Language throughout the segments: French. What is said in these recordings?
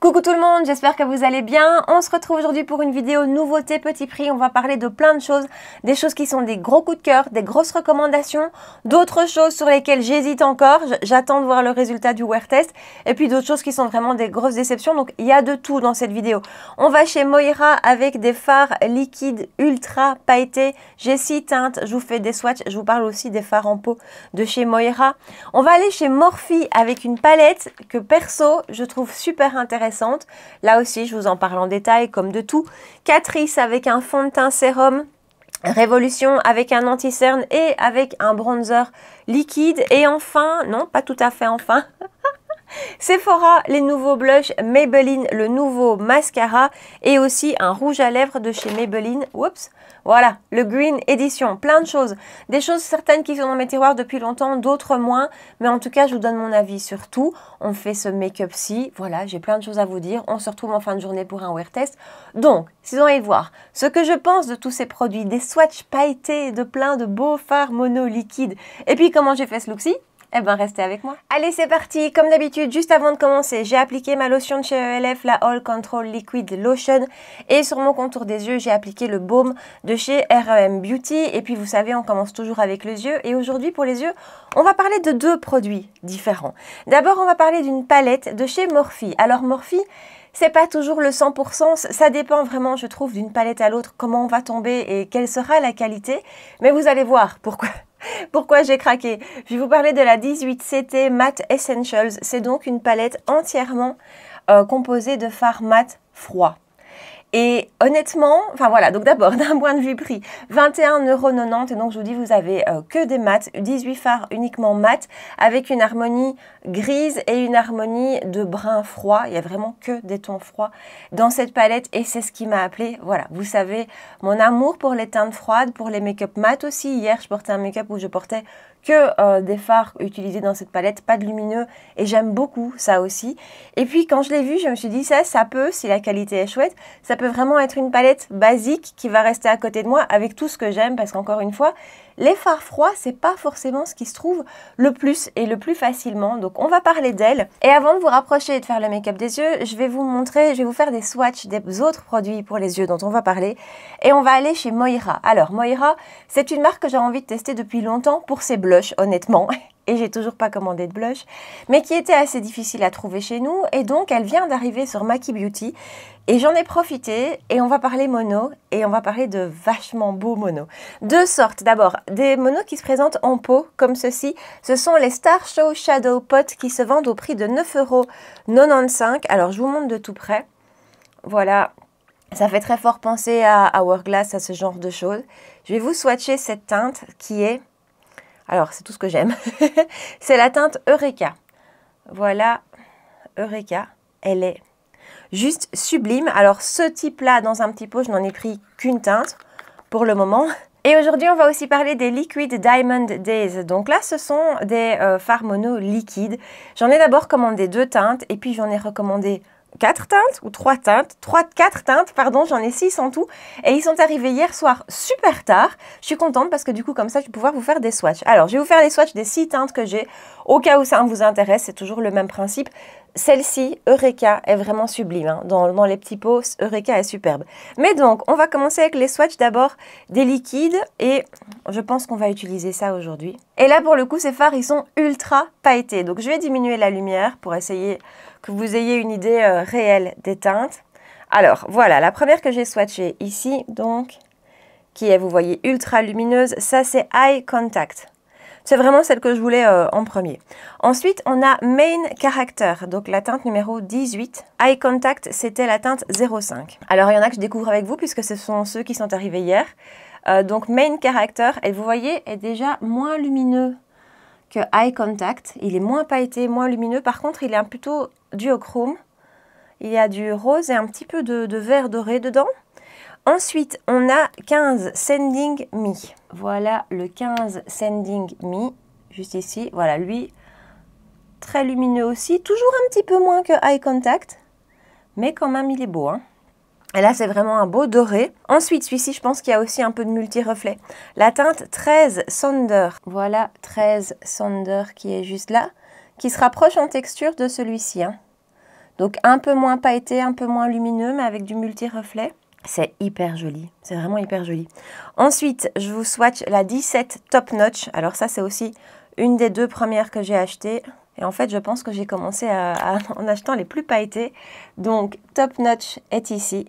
Coucou tout le monde, j'espère que vous allez bien. On se retrouve aujourd'hui pour une vidéo nouveauté petit prix. On va parler de plein de choses, des choses qui sont des gros coups de cœur, des grosses recommandations, d'autres choses sur lesquelles j'hésite encore. J'attends de voir le résultat du wear test et puis d'autres choses qui sont vraiment des grosses déceptions. Donc il y a de tout dans cette vidéo. On va chez Moira avec des fards liquides ultra pailletés. J'ai 6 teintes, je vous fais des swatchs, je vous parle aussi des fards en pot de chez Moira. On va aller chez Morphe avec une palette que perso je trouve super intéressante. Là aussi, je vous en parle en détail, comme de tout. Catrice avec un fond de teint sérum. Révolution avec un anti-cerne et avec un bronzer liquide. Et enfin, non, pas tout à fait enfin, Sephora, les nouveaux blushs, Maybelline, le nouveau mascara et aussi un rouge à lèvres de chez Maybelline. Oups, voilà, le Green Edition, plein de choses. Des choses certaines qui sont dans mes tiroirs depuis longtemps, d'autres moins. Mais en tout cas, je vous donne mon avis sur tout. On fait ce make-up-ci. Voilà, j'ai plein de choses à vous dire. On se retrouve en fin de journée pour un wear test. Donc, si vous avez voir ce que je pense de tous ces produits, des swatchs pailletés de plein de beaux fards mono liquides. Et puis, comment j'ai fait ce look-ci? Eh bien, restez avec moi. Allez, c'est parti. Comme d'habitude, juste avant de commencer, j'ai appliqué ma lotion de chez ELF, la All Control Liquid Lotion. Et sur mon contour des yeux, j'ai appliqué le baume de chez REM Beauty. Et puis, vous savez, on commence toujours avec les yeux. Et aujourd'hui, pour les yeux, on va parler de deux produits différents. D'abord, on va parler d'une palette de chez Morphe. Alors, Morphe, c'est pas toujours le 100%, ça dépend vraiment, je trouve, d'une palette à l'autre, comment on va tomber et quelle sera la qualité. Mais vous allez voir pourquoi j'ai craqué. Je vais vous parler de la 18CT Matte Essentials. C'est donc une palette entièrement composée de fards mat froid. Et honnêtement, enfin voilà, donc d'abord d'un point de vue prix, 21,90 €. Et donc je vous dis, vous avez que des mats, 18 fards uniquement mat, avec une harmonie grise et une harmonie de brun froid. Il n'y a vraiment que des tons froids dans cette palette et c'est ce qui m'a appelé. Voilà, vous savez, mon amour pour les teintes froides, pour les make-up mat aussi. Hier, je portais un make-up où je portais que des fards utilisés dans cette palette, pas de lumineux, et j'aime beaucoup ça aussi. Et puis quand je l'ai vu, je me suis dit ça peut, si la qualité est chouette, ça peut vraiment être une palette basique qui va rester à côté de moi avec tout ce que j'aime, parce qu'encore une fois, les fards froids, c'est pas forcément ce qui se trouve le plus et le plus facilement. Donc on va parler d'elle. Et avant de vous rapprocher et de faire le make-up des yeux, je vais vous montrer, je vais vous faire des swatchs des autres produits pour les yeux dont on va parler. Et on va aller chez Moira. Alors Moira, c'est une marque que j'ai envie de tester depuis longtemps pour ses blushs, honnêtement. Et j'ai toujours pas commandé de blush, mais qui était assez difficile à trouver chez nous. Et donc, elle vient d'arriver sur Maki Beauty. Et j'en ai profité. Et on va parler mono. Et on va parler de vachement beaux monos. Deux sortes. D'abord, des monos qui se présentent en pot, comme ceci. Ce sont les Star Show Shadow Pot qui se vendent au prix de 9,95 €. Alors, je vous montre de tout près. Voilà. Ça fait très fort penser à Hourglass, à ce genre de choses. Je vais vous swatcher cette teinte qui est... Alors, c'est tout ce que j'aime. C'est la teinte Eureka. Voilà, Eureka. Elle est juste sublime. Alors, ce type-là, dans un petit pot, je n'en ai pris qu'une teinte pour le moment. Et aujourd'hui, on va aussi parler des Liquid Diamond Days. Donc là, ce sont des fards mono liquides. J'en ai d'abord commandé 2 teintes et puis j'en ai recommandé 4 teintes ou 3 teintes, 4 teintes, pardon, j'en ai 6 en tout. Et ils sont arrivés hier soir super tard. Je suis contente parce que du coup, comme ça, je vais pouvoir vous faire des swatchs. Alors, je vais vous faire les swatchs des 6 teintes que j'ai. Au cas où ça vous intéresse, c'est toujours le même principe. Celle-ci, Eureka, est vraiment sublime. Hein. Dans les petits pots, Eureka est superbe. Mais donc, on va commencer avec les swatchs d'abord des liquides. Et je pense qu'on va utiliser ça aujourd'hui. Et là, pour le coup, ces fards, ils sont ultra pailletés. Donc, je vais diminuer la lumière pour essayer que vous ayez une idée réelle des teintes. Alors, voilà, la première que j'ai swatchée ici, donc, qui est, vous voyez, ultra lumineuse. Ça, c'est Eye Contact. C'est vraiment celle que je voulais en premier. Ensuite, on a Main Character, donc la teinte numéro 18. Eye Contact, c'était la teinte 05. Alors, il y en a que je découvre avec vous, puisque ce sont ceux qui sont arrivés hier. Donc, Main Character, et vous voyez, est déjà moins lumineux que Eye Contact. Il est moins pailleté, moins lumineux. Par contre, il est plutôt duochrome. Il y a du rose et un petit peu de vert doré dedans. Ensuite, on a 15 Sending Me. Voilà le 15 Sending Me, juste ici. Voilà, lui, très lumineux aussi. Toujours un petit peu moins que Eye Contact, mais quand même, il est beau. Hein. Et là, c'est vraiment un beau doré. Ensuite, celui-ci, je pense qu'il y a aussi un peu de multi-reflet. La teinte 13 Sonder. Voilà, 13 Sonder qui est juste là, qui se rapproche en texture de celui-ci. Hein. Donc un peu moins pailleté, un peu moins lumineux, mais avec du multi-reflet. C'est hyper joli, c'est vraiment hyper joli. Ensuite, je vous swatch la 17 Top Notch. Alors ça, c'est aussi une des 2 premières que j'ai achetées. Et en fait, je pense que j'ai commencé en achetant les plus pailletés. Donc, Top Notch est ici.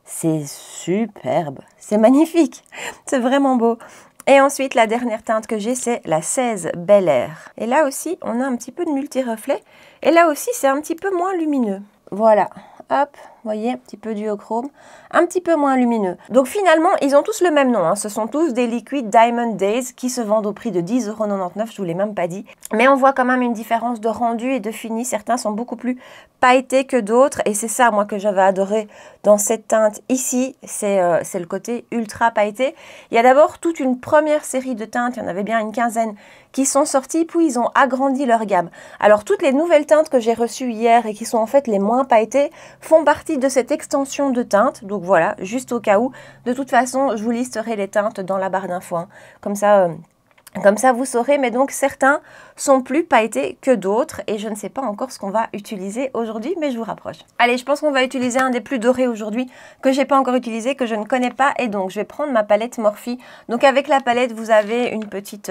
C'est superbe, c'est magnifique, c'est vraiment beau. Et ensuite, la dernière teinte que j'ai, c'est la 16 Bel Air. Et là aussi, on a un petit peu de multi-reflet. Et là aussi, c'est un petit peu moins lumineux. Voilà, hop, vous voyez, un petit peu duochrome, un petit peu moins lumineux. Donc finalement, ils ont tous le même nom, hein. Ce sont tous des Liquid Diamond Days qui se vendent au prix de 10,99 €, je vous l'ai même pas dit. Mais on voit quand même une différence de rendu et de fini. Certains sont beaucoup plus pailletés que d'autres. Et c'est ça, moi, que j'avais adoré dans cette teinte ici. C'est le côté ultra pailleté. Il y a d'abord toute une première série de teintes, il y en avait bien une quinzaine, qui sont sorties, puis ils ont agrandi leur gamme. Alors toutes les nouvelles teintes que j'ai reçues hier et qui sont en fait les moins pailletées font partie de cette extension de teintes. Donc voilà, juste au cas où. De toute façon, je vous listerai les teintes dans la barre d'infos. Hein. Comme ça, vous saurez. Mais donc certains sont plus pailletés que d'autres et je ne sais pas encore ce qu'on va utiliser aujourd'hui, mais je vous rapproche. Allez, je pense qu'on va utiliser un des plus dorés aujourd'hui que j'ai pas encore utilisé, que je ne connais pas, et donc je vais prendre ma palette Morphe. Donc avec la palette, vous avez une petite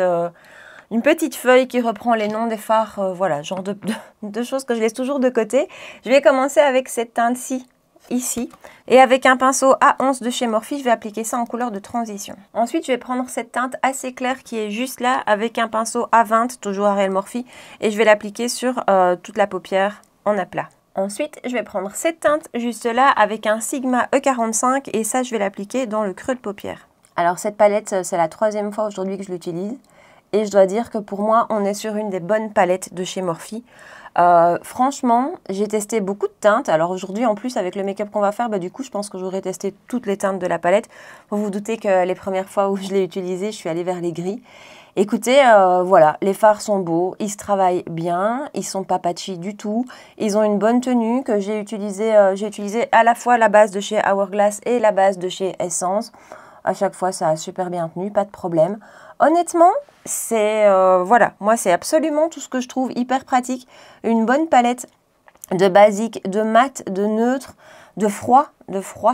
feuille qui reprend les noms des fards, voilà, genre de choses que je laisse toujours de côté. Je vais commencer avec cette teinte-ci, ici. Et avec un pinceau A11 de chez Morphe, je vais appliquer ça en couleur de transition. Ensuite, je vais prendre cette teinte assez claire qui est juste là, avec un pinceau A20, toujours Ariel Morphe, et je vais l'appliquer sur toute la paupière en aplat. Ensuite, je vais prendre cette teinte juste là, avec un Sigma E45, et ça, je vais l'appliquer dans le creux de paupière. Alors, cette palette, c'est la 3e fois aujourd'hui que je l'utilise. Et je dois dire que pour moi, on est sur une des bonnes palettes de chez Morphe. Franchement, j'ai testé beaucoup de teintes. Alors aujourd'hui, en plus, avec le make-up qu'on va faire, du coup, je pense que j'aurais testé toutes les teintes de la palette. Vous vous doutez que les premières fois où je l'ai utilisée, je suis allée vers les gris. Écoutez, voilà, les fards sont beaux, ils se travaillent bien, ils sont pas patchy du tout. Ils ont une bonne tenue que j'ai utilisé à la fois la base de chez Hourglass et la base de chez Essence. À chaque fois, ça a super bien tenu, pas de problème. Honnêtement, c'est voilà, moi c'est absolument tout ce que je trouve hyper pratique. Une bonne palette de basique, de mat, de neutre, de froid,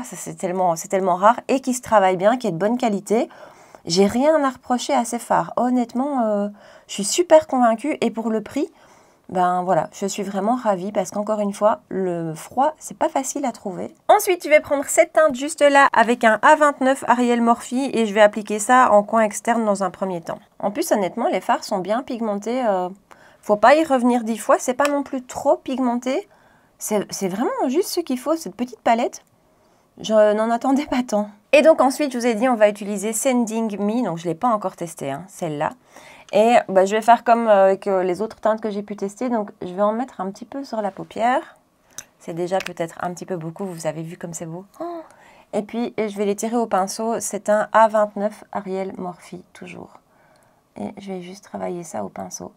ça c'est tellement rare, et qui se travaille bien, qui est de bonne qualité. J'ai rien à reprocher à ces fards. Honnêtement, je suis super convaincue, et pour le prix, ben voilà, je suis vraiment ravie parce qu'encore une fois, le froid, c'est pas facile à trouver. Ensuite, je vais prendre cette teinte juste là avec un A29 Ariel Morphe et je vais appliquer ça en coin externe dans un premier temps. En plus, honnêtement, les fards sont bien pigmentés. Faut pas y revenir 10 fois, c'est pas non plus trop pigmenté. C'est vraiment juste ce qu'il faut, cette petite palette. Je n'en attendais pas tant. Et donc ensuite, je vous ai dit, on va utiliser Sending Me, donc je ne l'ai pas encore testé, hein, celle-là. Et je vais faire comme avec les autres teintes que j'ai pu tester. Donc, je vais en mettre un petit peu sur la paupière. C'est déjà peut-être un petit peu beaucoup. Vous avez vu comme c'est beau. Oh. Et puis, je vais les tirer au pinceau. C'est un A29 Ariel Morphe, toujours. Et je vais juste travailler ça au pinceau.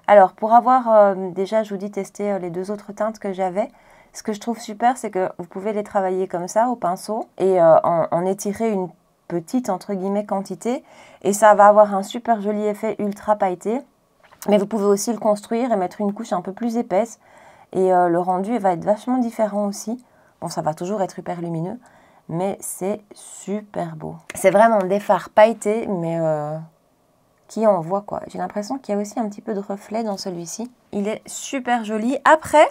Alors, pour avoir déjà, je vous dis, testé les 2 autres teintes que j'avais, ce que je trouve super, c'est que vous pouvez les travailler comme ça au pinceau et en étirer une petite, entre guillemets, quantité. Et ça va avoir un super joli effet ultra pailleté. Mais vous pouvez aussi le construire et mettre une couche un peu plus épaisse. Et le rendu va être vachement différent aussi. Bon, ça va toujours être hyper lumineux, mais c'est super beau. C'est vraiment des fards pailletés, mais qui envoient quoi. J'ai l'impression qu'il y a aussi un petit peu de reflet dans celui-ci. Il est super joli. Après,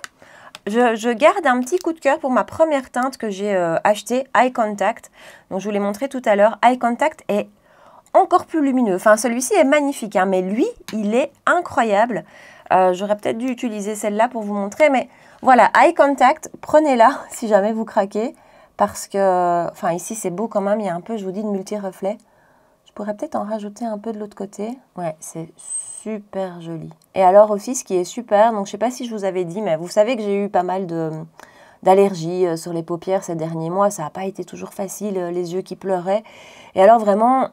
je garde un petit coup de cœur pour ma première teinte que j'ai achetée, Eye Contact. Donc, je vous l'ai montré tout à l'heure. Eye Contact est encore plus lumineux. Enfin, celui-ci est magnifique, hein, mais lui, il est incroyable. J'aurais peut-être dû utiliser celle-là pour vous montrer, mais voilà, Eye Contact, prenez-la si jamais vous craquez, parce que, enfin, ici, c'est beau quand même, il y a un peu, je vous dis, de multi-reflet. Je pourrais peut-être en rajouter un peu de l'autre côté. Ouais, c'est super joli. Et alors aussi, ce qui est super, donc je sais pas si je vous avais dit, mais vous savez que j'ai eu pas mal d'allergies sur les paupières ces derniers mois. Ça n'a pas été toujours facile, les yeux qui pleuraient. Et alors vraiment,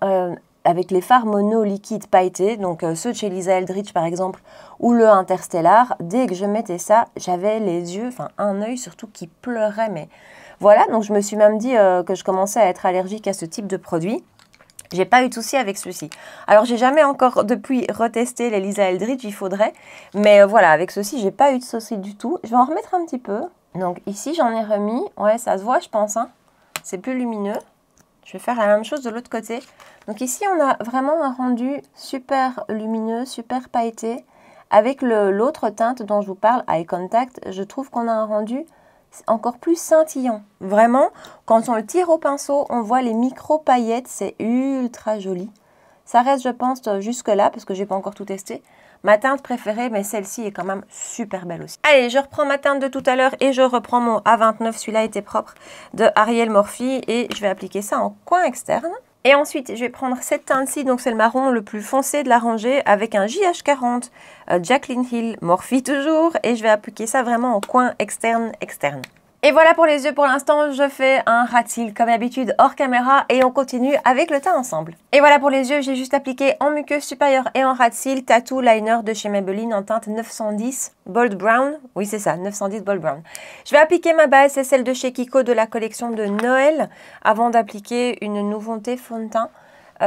avec les fards mono liquides pailletés, donc ceux de chez Lisa Eldridge par exemple, ou le Interstellar, dès que je mettais ça, j'avais les yeux, enfin un œil surtout qui pleurait. Mais voilà, donc je me suis même dit que je commençais à être allergique à ce type de produit. J'ai pas eu de souci avec ceci. Alors, j'ai jamais encore depuis retesté les Lisa Eldridge, il faudrait. Mais voilà, avec ceci, j'ai pas eu de souci du tout. Je vais en remettre un petit peu. Donc ici, j'en ai remis. Ouais, ça se voit, je pense. Hein. C'est plus lumineux. Je vais faire la même chose de l'autre côté. Donc ici, on a vraiment un rendu super lumineux, super pailleté. Avec l'autre teinte dont je vous parle, Eye Contact, je trouve qu'on a un rendu encore plus scintillant. Vraiment, quand on le tire au pinceau, on voit les micro-paillettes. C'est ultra joli. Ça reste, je pense, jusque-là, parce que je n'ai pas encore tout testé. Ma teinte préférée, mais celle-ci est quand même super belle aussi. Allez, je reprends ma teinte de tout à l'heure et je reprends mon A29, celui-là était propre, de Ariel Morphe. Et je vais appliquer ça en coin externe. Et ensuite, je vais prendre cette teinte-ci, donc c'est le marron le plus foncé de la rangée, avec un JH40 Jaclyn Hill Morphe toujours. Et je vais appliquer ça vraiment en coin externe. Et voilà pour les yeux pour l'instant, je fais un rat cils comme d'habitude hors caméra et on continue avec le teint ensemble. Et voilà pour les yeux, j'ai juste appliqué en muqueuse supérieure et en rat cils Tattoo Liner de chez Maybelline en teinte 910 Bold Brown. Oui c'est ça, 910 Bold Brown. Je vais appliquer ma base, c'est celle de chez Kiko de la collection de Noël avant d'appliquer une nouveauté fond de teint.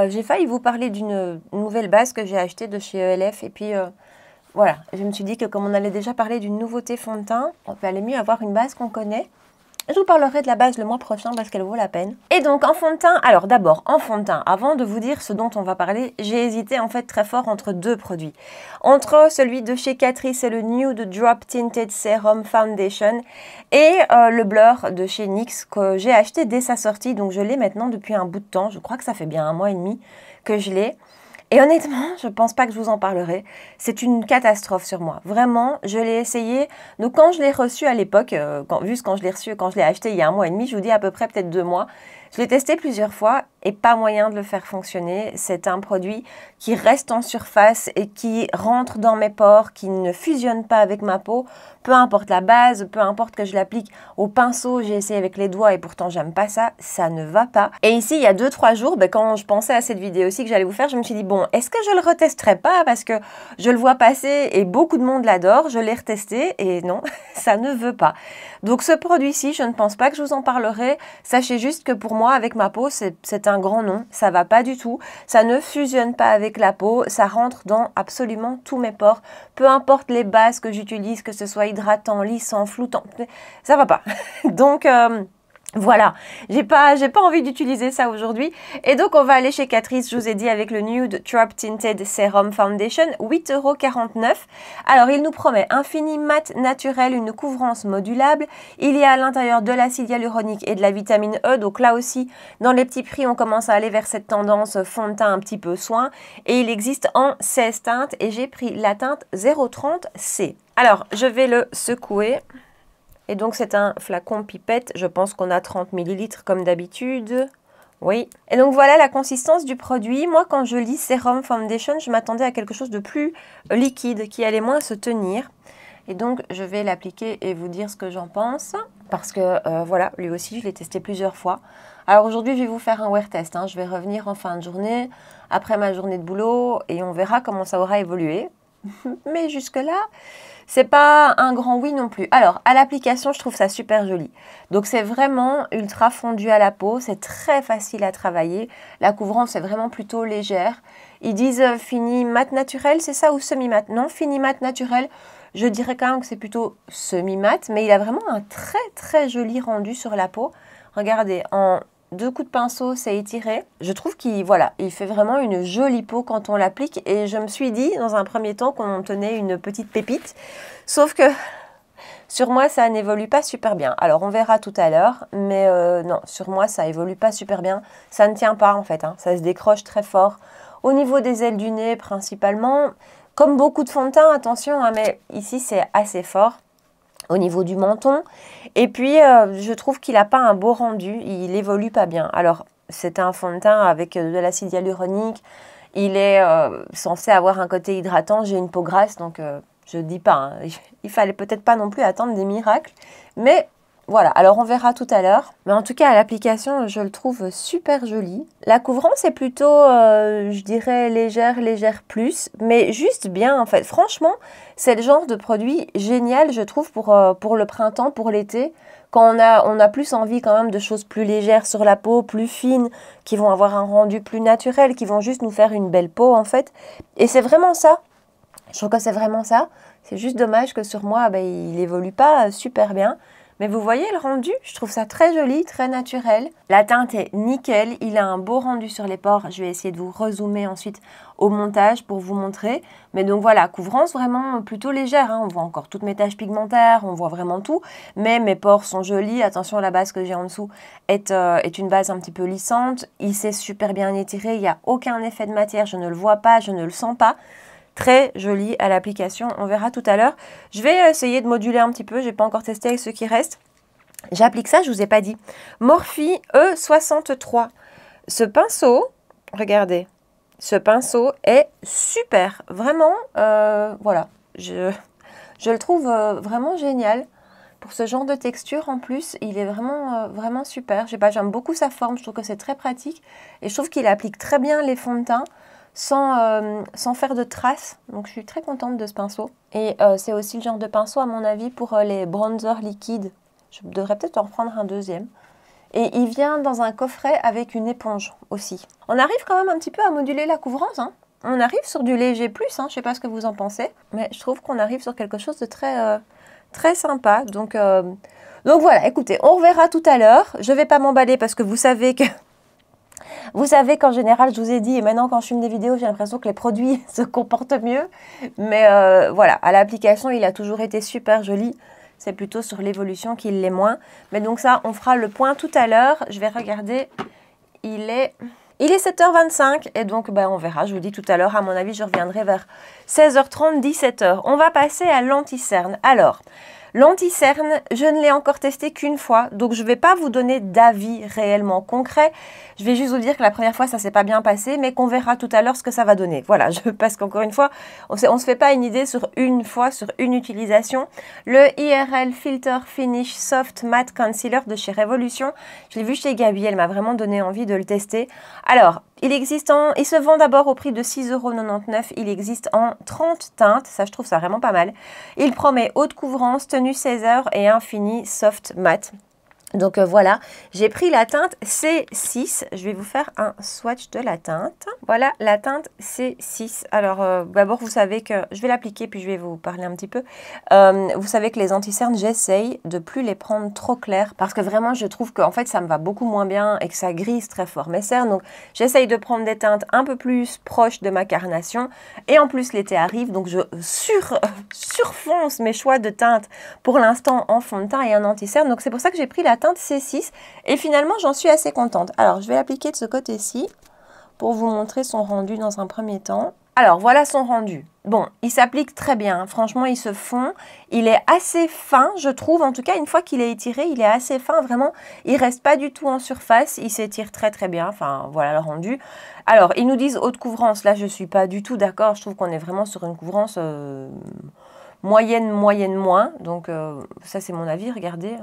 J'ai failli vous parler d'une nouvelle base que j'ai achetée de chez ELF et puis... voilà, je me suis dit que comme on allait déjà parler d'une nouveauté fond de teint, on peut aller mieux avoir une base qu'on connaît. Je vous parlerai de la base le mois prochain parce qu'elle vaut la peine. Et donc en fond de teint, alors d'abord en fond de teint, avant de vous dire ce dont on va parler, j'ai hésité en fait très fort entre deux produits. Entre celui de chez Catrice, c'est le Nude Drop Tinted Serum Foundation et le Blur de chez NYX que j'ai acheté dès sa sortie. Donc je l'ai maintenant depuis un bout de temps, je crois que ça fait bien 1 mois et demi que je l'ai. Et honnêtement, je ne pense pas que je vous en parlerai. C'est une catastrophe sur moi. Vraiment, je l'ai essayé. Donc quand je l'ai reçu à l'époque, juste quand je l'ai reçu, quand je l'ai acheté il y a 1 mois et demi, je vous dis à peu près peut-être 2 mois, je l'ai testé plusieurs fois et pas moyen de le faire fonctionner. C'est un produit qui reste en surface et qui rentre dans mes pores, qui ne fusionne pas avec ma peau. Peu importe la base, peu importe que je l'applique au pinceau, j'ai essayé avec les doigts et pourtant j'aime pas ça, ça ne va pas. Et ici, il y a 2-3 jours, quand je pensais à cette vidéo aussi que j'allais vous faire, je me suis dit, bon, est-ce que je le retesterai pas parce que je le vois passer et beaucoup de monde l'adore, je l'ai retesté et non, ça ne veut pas. Donc ce produit-ci, je ne pense pas que je vous en parlerai. Sachez juste que pour moi, avec ma peau, c'est un grand non. Ça va pas du tout. Ça ne fusionne pas avec la peau. Ça rentre dans absolument tous mes pores. Peu importe les bases que j'utilise, que ce soit hydratant, lissant, floutant, ça va pas. Donc... voilà, j'ai pas envie d'utiliser ça aujourd'hui. Et donc, on va aller chez Catrice, je vous ai dit, avec le Nude Drop Tinted Serum Foundation, 8,49 €. Alors, il nous promet un fini mat naturel, une couvrance modulable. Il y a à l'intérieur de l'acide hyaluronique et de la vitamine E. Donc là aussi, dans les petits prix, on commence à aller vers cette tendance fond de teint un petit peu soin. Et il existe en 16 teintes et j'ai pris la teinte 030C. Alors, je vais le secouer. Et donc, c'est un flacon pipette. Je pense qu'on a 30 ml comme d'habitude. Oui. Et donc, voilà la consistance du produit. Moi, quand je lis Serum Foundation, je m'attendais à quelque chose de plus liquide, qui allait moins se tenir. Et donc, je vais l'appliquer et vous dire ce que j'en pense. Parce que, voilà, lui aussi, je l'ai testé plusieurs fois. Alors, aujourd'hui, je vais vous faire un wear test. Je vais revenir en fin de journée, après ma journée de boulot, et on verra comment ça aura évolué. Mais jusque-là... c'est pas un grand oui non plus. Alors, à l'application, je trouve ça super joli. Donc, c'est vraiment ultra fondu à la peau. C'est très facile à travailler. La couvrance est vraiment plutôt légère. Ils disent fini mat naturel, c'est ça ou semi-mat? Non, fini mat naturel. Je dirais quand même que c'est plutôt semi-mat. Mais il a vraiment un très, très joli rendu sur la peau. Regardez, en 2 coups de pinceau, c'est étiré. Je trouve qu'il il fait vraiment une jolie peau quand on l'applique. Et je me suis dit, dans un premier temps, qu'on tenait une petite pépite. Sauf que sur moi, ça n'évolue pas super bien. Alors, on verra tout à l'heure. Mais non, sur moi, ça évolue pas super bien. Ça ne tient pas, en fait. Ça se décroche très fort. Au niveau des ailes du nez, principalement. Comme beaucoup de fond de teint, attention, mais ici, c'est assez fort. Au niveau du menton. Et puis, je trouve qu'il n'a pas un beau rendu. Il évolue pas bien. Alors, c'est un fond de teint avec de l'acide hyaluronique. Il est censé avoir un côté hydratant. J'ai une peau grasse, donc je ne dis pas. Il fallait peut-être pas non plus attendre des miracles. Mais Voilà, alors on verra tout à l'heure. Mais en tout cas, à l'application, je le trouve super joli. La couvrance est plutôt, je dirais, légère plus, mais juste bien en fait. Franchement, c'est le genre de produit génial, je trouve, pour le printemps, pour l'été. Quand on a plus envie quand même de choses plus légères sur la peau, plus fines, qui vont avoir un rendu plus naturel, qui vont juste nous faire une belle peau en fait. Et c'est vraiment ça. Je trouve que c'est vraiment ça. C'est juste dommage que sur moi, ben, il évolue pas super bien. Mais vous voyez le rendu, je trouve ça très joli, très naturel. La teinte est nickel, il a un beau rendu sur les pores. Je vais essayer de vous rezoomer ensuite au montage pour vous montrer. Mais donc voilà, couvrance vraiment plutôt légère, hein. On voit encore toutes mes taches pigmentaires, on voit vraiment tout. Mais mes pores sont jolis. Attention, la base que j'ai en dessous est une base un petit peu lissante. Il s'est super bien étiré, il n'y a aucun effet de matière, je ne le vois pas, je ne le sens pas. Très joli à l'application, on verra tout à l'heure. Je vais essayer de moduler un petit peu, je n'ai pas encore testé avec ceux qui restent. J'applique ça, je ne vous ai pas dit. Morphe E63. Ce pinceau, regardez, ce pinceau est super. Vraiment, voilà, je le trouve vraiment génial. Pour ce genre de texture, en plus, il est vraiment super. Je sais pas, j'aime beaucoup sa forme, je trouve que c'est très pratique. Et je trouve qu'il applique très bien les fonds de teint. Sans faire de traces, donc je suis très contente de ce pinceau. Et c'est aussi le genre de pinceau à mon avis pour les bronzers liquides. Je devrais peut-être en reprendre un deuxième. Et il vient dans un coffret avec une éponge aussi. On arrive quand même un petit peu à moduler la couvrance, hein. On arrive sur du léger plus, hein. Je ne sais pas ce que vous en pensez, mais je trouve qu'on arrive sur quelque chose de très sympa. Donc voilà, écoutez, on reverra tout à l'heure. Je ne vais pas m'emballer parce que vous savez que... Vous savez qu'en général, je vous ai dit, et maintenant quand je filme des vidéos, j'ai l'impression que les produits se comportent mieux. Mais voilà, à l'application, il a toujours été super joli. C'est plutôt sur l'évolution qu'il l'est moins. Mais donc ça, on fera le point tout à l'heure. Je vais regarder, il est 7h25 et donc ben, on verra, je vous dis tout à l'heure. À mon avis, je reviendrai vers 16h30, 17h. On va passer à l'anti-cerne. Alors... L'anti-cerne, je ne l'ai encore testé qu'une fois, donc je ne vais pas vous donner d'avis réellement concret. Je vais juste vous dire que la première fois, ça ne s'est pas bien passé, mais qu'on verra tout à l'heure ce que ça va donner. Voilà, parce qu'encore une fois, on ne se fait pas une idée sur une fois, sur une utilisation. Le IRL Filter Finish Soft Matte Concealer de chez Revolution. Je l'ai vu chez Gabi, elle m'a vraiment donné envie de le tester. Alors, il se vend d'abord au prix de 6,99 €. Il existe en 30 teintes. Ça, je trouve ça vraiment pas mal. Il promet haute couvrance, tenue 16 heures et un fini soft matte. Donc voilà, j'ai pris la teinte C6. Je vais vous faire un swatch de la teinte. Voilà la teinte C6. Alors d'abord, vous savez que je vais l'appliquer puis je vais vous parler un petit peu. Vous savez que les anti-cernes, j'essaye de plus les prendre trop clairs parce que vraiment, je trouve qu'en fait, ça me va beaucoup moins bien et que ça grise très fort mes cernes. Donc j'essaye de prendre des teintes un peu plus proches de ma carnation. Et en plus, l'été arrive, donc je surfonce mes choix de teintes pour l'instant en fond de teint et en anti-cerne. Donc c'est pour ça que j'ai pris la teinte C6 et finalement j'en suis assez contente. Alors je vais l'appliquer de ce côté-ci pour vous montrer son rendu dans un premier temps. Alors voilà son rendu. Bon, il s'applique très bien, franchement il se fond, il est assez fin je trouve, en tout cas une fois qu'il est étiré, il est assez fin, vraiment, il reste pas du tout en surface, il s'étire très bien, enfin voilà le rendu. Alors ils nous disent haute couvrance, là je suis pas du tout d'accord, je trouve qu'on est vraiment sur une couvrance moyenne moins, donc ça c'est mon avis, regardez.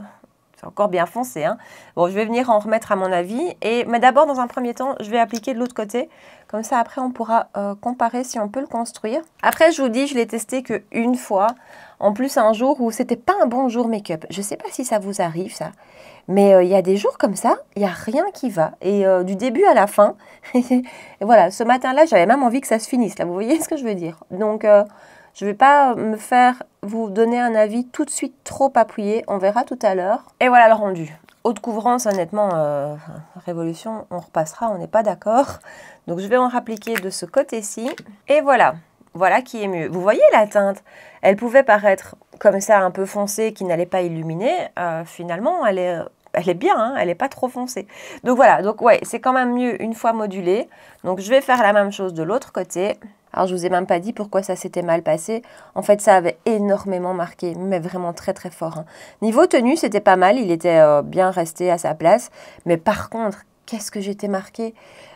Encore bien foncé, hein. Bon, je vais venir en remettre à mon avis. Mais d'abord, dans un premier temps, je vais appliquer de l'autre côté. Comme ça, après, on pourra comparer si on peut le construire. Après, je vous dis, je l'ai testé qu'une fois. En plus, un jour où c'était pas un bon jour make-up. Je sais pas si ça vous arrive, ça. Mais il y a des jours comme ça, il n'y a rien qui va. Et du début à la fin. Et voilà, ce matin-là, j'avais même envie que ça se finisse. Là, vous voyez ce que je veux dire? Donc... je ne vais pas vous donner un avis tout de suite trop appuyé, on verra tout à l'heure. Et voilà le rendu. Haute couvrance, honnêtement, Révolution, on repassera, on n'est pas d'accord. Donc je vais en rappliquer de ce côté-ci. Et voilà, voilà qui est mieux. Vous voyez la teinte? Elle pouvait paraître comme ça un peu foncée, qui n'allait pas illuminer. Finalement, elle est bien, hein, elle n'est pas trop foncée. Donc voilà, donc ouais, c'est quand même mieux une fois modulé. Donc je vais faire la même chose de l'autre côté. Alors, je ne vous ai même pas dit pourquoi ça s'était mal passé. En fait, ça avait énormément marqué, mais vraiment très fort, hein. Niveau tenue, c'était pas mal. Il était bien resté à sa place. Mais par contre, qu'est-ce que j'étais marquée.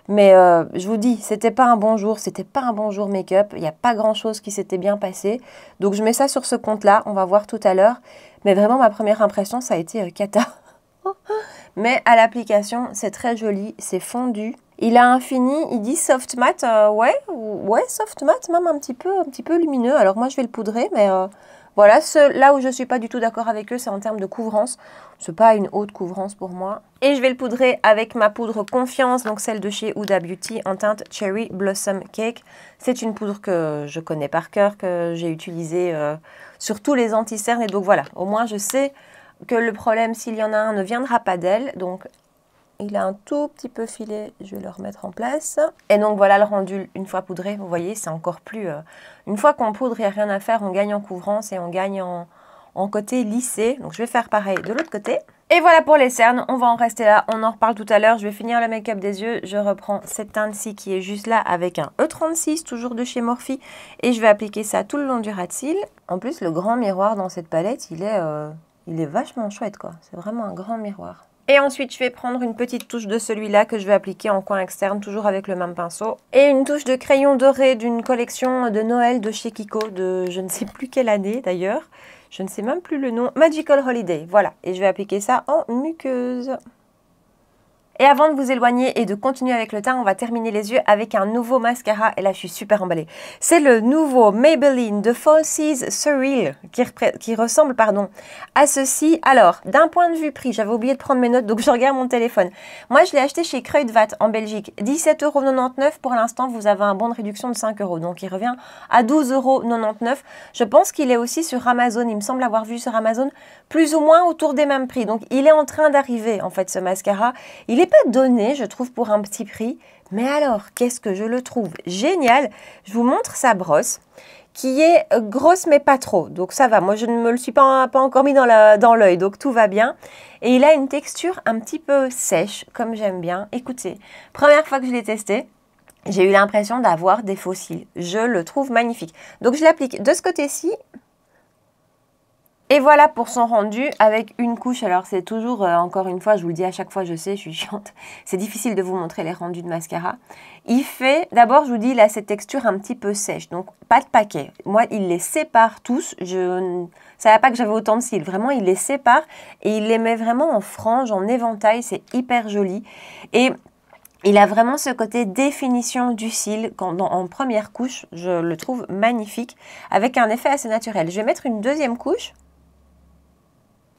Mais je vous dis, c'était pas un bon jour. C'était pas un bon jour make-up. Il n'y a pas grand-chose qui s'était bien passé. Donc, je mets ça sur ce compte-là. On va voir tout à l'heure. Mais vraiment, ma première impression, ça a été cata. Mais à l'application, c'est très joli, c'est fondu. Il a un fini, il dit soft matte, ouais, soft matte, même un petit peu lumineux. Alors moi, je vais le poudrer, mais voilà, là où je suis pas du tout d'accord avec eux, c'est en termes de couvrance. C'est pas une haute couvrance pour moi. Et je vais le poudrer avec ma poudre Confiance, donc celle de chez Huda Beauty en teinte Cherry Blossom Cake. C'est une poudre que je connais par cœur, que j'ai utilisée sur tous les anti-cernes. Et donc voilà, au moins je sais que le problème, s'il y en a un, ne viendra pas d'elle. Donc il a un tout petit peu filé, je vais le remettre en place. Et donc voilà le rendu une fois poudré. Vous voyez, c'est encore plus... une fois qu'on poudre, il n'y a rien à faire. On gagne en couvrance et on gagne en côté lissé. Donc je vais faire pareil de l'autre côté. Et voilà pour les cernes. On va en rester là. On en reparle tout à l'heure. Je vais finir le make-up des yeux. Je reprends cette teinte-ci qui est juste là avec un E36, toujours de chez Morphe. Et je vais appliquer ça tout le long du ras de cils. En plus, le grand miroir dans cette palette, il est vachement chouette, quoi. C'est vraiment un grand miroir. Et ensuite, je vais prendre une petite touche de celui-là que je vais appliquer en coin externe, toujours avec le même pinceau. Et une touche de crayon doré d'une collection de Noël de chez Kiko, de je ne sais plus quelle année d'ailleurs. Je ne sais même plus le nom. Magical Holiday, voilà. Et je vais appliquer ça en muqueuse. Et avant de vous éloigner et de continuer avec le teint, on va terminer les yeux avec un nouveau mascara. Et là, je suis super emballée. C'est le nouveau Maybelline de Falsies Surreal qui ressemble à ceci. Alors, d'un point de vue prix, j'avais oublié de prendre mes notes, donc je regarde mon téléphone. Moi, je l'ai acheté chez Kruidvat en Belgique. 17,99 € pour l'instant. Vous avez un bon de réduction de 5 €. Donc, il revient à 12,99 €. Je pense qu'il est aussi sur Amazon. Il me semble avoir vu sur Amazon plus ou moins autour des mêmes prix. Donc, il est en train d'arriver, en fait, ce mascara. Il est pas donné, je trouve, pour un petit prix. Mais alors, qu'est-ce que je le trouve génial. Je vous montre sa brosse qui est grosse mais pas trop. Donc ça va, moi je ne me le suis pas encore mis dans l'œil, donc tout va bien. Et il a une texture un petit peu sèche, comme j'aime bien. Écoutez, première fois que je l'ai testé, j'ai eu l'impression d'avoir des faux cils. Je le trouve magnifique. Donc je l'applique de ce côté-ci. Et voilà pour son rendu avec une couche. Alors c'est toujours, encore une fois, je vous le dis à chaque fois, je sais, je suis chiante. C'est difficile de vous montrer les rendus de mascara. Il fait, d'abord je vous dis, il a cette texture un petit peu sèche, donc pas de paquet. Moi, il les sépare tous. Je ne savais pas que j'avais autant de cils. Vraiment, il les sépare et il les met vraiment en frange, en éventail. C'est hyper joli. Et il a vraiment ce côté définition du cil en première couche. Je le trouve magnifique avec un effet assez naturel. Je vais mettre une deuxième couche.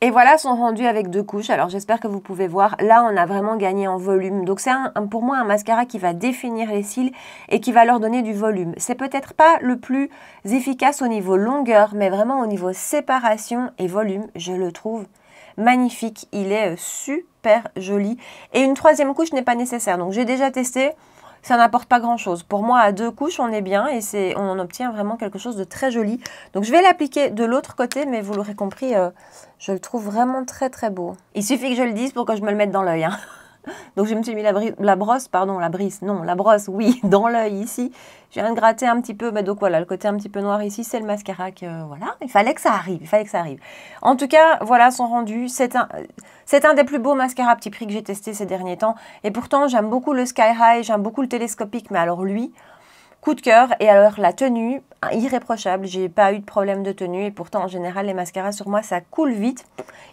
Et voilà son rendu avec deux couches. Alors j'espère que vous pouvez voir. Là, on a vraiment gagné en volume. Donc c'est pour moi un mascara qui va définir les cils et qui va leur donner du volume. C'est peut-être pas le plus efficace au niveau longueur, mais vraiment au niveau séparation et volume, je le trouve magnifique. Il est super joli. Et une troisième couche n'est pas nécessaire. Donc j'ai déjà testé. Ça n'apporte pas grand chose. Pour moi, à deux couches, on est bien et on en obtient vraiment quelque chose de très joli. Donc, je vais l'appliquer de l'autre côté, mais vous l'aurez compris, je le trouve vraiment très très beau. Il suffit que je le dise pour que je me le mette dans l'œil. Hein. Donc, je me suis mis la brosse, oui, dans l'œil ici. Je viens de gratter un petit peu, mais donc voilà, le côté un petit peu noir ici, c'est le mascara que, voilà, il fallait que ça arrive, En tout cas, voilà son rendu. C'est un des plus beaux mascaras à petit prix que j'ai testé ces derniers temps. Et pourtant, j'aime beaucoup le Sky High, j'aime beaucoup le télescopique, mais alors lui, coup de cœur. Et alors la tenue, irréprochable, j'ai pas eu de problème de tenue. Et pourtant, en général, les mascaras sur moi, ça coule vite.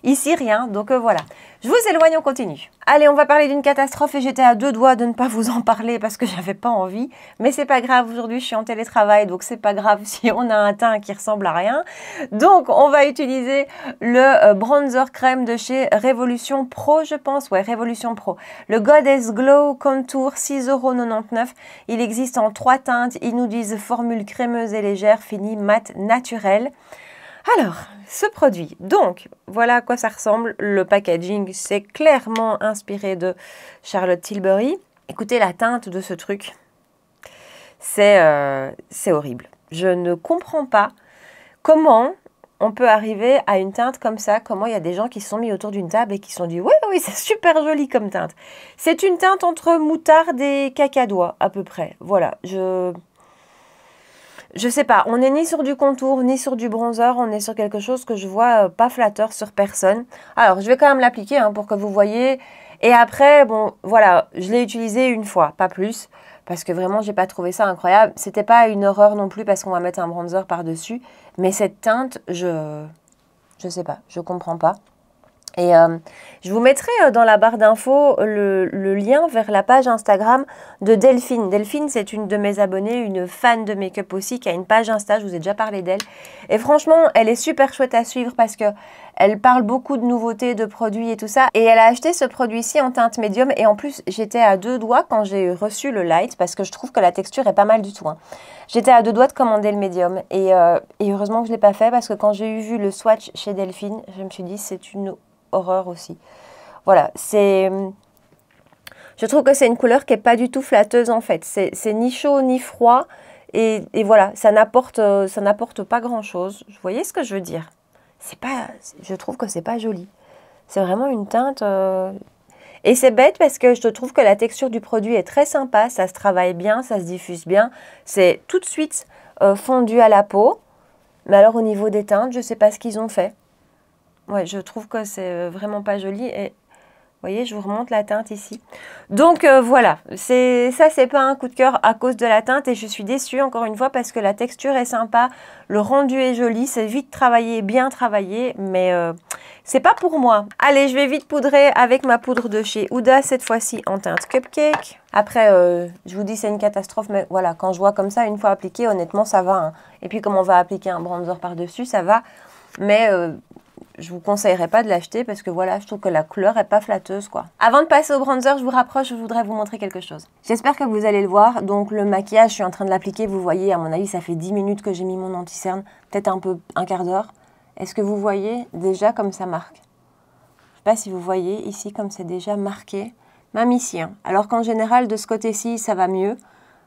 Ici, rien. Donc voilà. Je vous éloigne, on continue. Allez, on va parler d'une catastrophe et j'étais à deux doigts de ne pas vous en parler parce que j'avais pas envie. Mais c'est pas grave, aujourd'hui, je suis en télétravail, donc c'est pas grave si on a un teint qui ressemble à rien. Donc, on va utiliser le bronzer crème de chez Révolution Pro, je pense. Ouais, Révolution Pro. Le Goddess Glow Contour, 6,99 €. Il existe en 3 teintes. Ils nous disent formule crémeuse et légère, fini mat naturel. Alors, ce produit, donc, voilà à quoi ça ressemble. Le packaging, c'est clairement inspiré de Charlotte Tilbury. Écoutez la teinte de ce truc. C'est horrible. Je ne comprends pas comment on peut arriver à une teinte comme ça. Comment il y a des gens qui se sont mis autour d'une table et qui se sont dit « Oui, c'est super joli comme teinte ». C'est une teinte entre moutarde et cacadois, à peu près. Voilà, je sais pas, on n'est ni sur du contour, ni sur du bronzer, on est sur quelque chose que je vois pas flatteur sur personne. Alors, je vais quand même l'appliquer hein, pour que vous voyez. Et après, bon, voilà, je l'ai utilisé une fois, pas plus, parce que vraiment, j'ai pas trouvé ça incroyable. C'était pas une horreur non plus, parce qu'on va mettre un bronzer par-dessus. Mais cette teinte, Je sais pas, je comprends pas. Et je vous mettrai dans la barre d'infos le lien vers la page Instagram de Delphine. Delphine, c'est une de mes abonnées, une fan de make-up aussi, qui a une page Insta, je vous ai déjà parlé d'elle. Et franchement, elle est super chouette à suivre parce que elle parle beaucoup de nouveautés, de produits et tout ça. Et elle a acheté ce produit-ci en teinte médium. Et en plus, j'étais à 2 doigts quand j'ai reçu le light parce que je trouve que la texture est pas mal du tout. Hein. J'étais à 2 doigts de commander le médium. Et heureusement que je ne l'ai pas fait parce que quand j'ai vu le swatch chez Delphine, je me suis dit c'est une horreur aussi. Voilà, je trouve que c'est une couleur qui n'est pas du tout flatteuse en fait. C'est ni chaud ni froid. Et voilà, ça n'apporte pas grand-chose. Vous voyez ce que je veux dire? Je trouve que c'est pas joli. C'est vraiment une teinte... Et c'est bête parce que je trouve que la texture du produit est très sympa. Ça se travaille bien, ça se diffuse bien. C'est tout de suite fondu à la peau. Mais alors au niveau des teintes, je ne sais pas ce qu'ils ont fait. Ouais, je trouve que c'est vraiment pas joli. Et vous voyez, je vous remonte la teinte ici. Donc voilà, ça c'est pas un coup de cœur à cause de la teinte et je suis déçue encore une fois parce que la texture est sympa, le rendu est joli, c'est vite travaillé, bien travaillé, mais c'est pas pour moi. Allez, je vais vite poudrer avec ma poudre de chez Huda, cette fois-ci en teinte Cupcake. Après, je vous dis c'est une catastrophe, mais voilà, quand je vois comme ça, une fois appliqué, honnêtement ça va. Hein. Et puis comme on va appliquer un bronzer par-dessus, ça va, mais... je vous conseillerais pas de l'acheter parce que voilà, je trouve que la couleur est pas flatteuse quoi. Avant de passer au bronzer, je vous rapproche, je voudrais vous montrer quelque chose. J'espère que vous allez le voir. Donc le maquillage, je suis en train de l'appliquer. Vous voyez, à mon avis, ça fait 10 minutes que j'ai mis mon anti-cerne. Peut-être un quart d'heure. Est-ce que vous voyez déjà comme ça marque? Je sais pas si vous voyez ici comme c'est déjà marqué. Même ici. Hein. Alors qu'en général, de ce côté-ci, ça va mieux.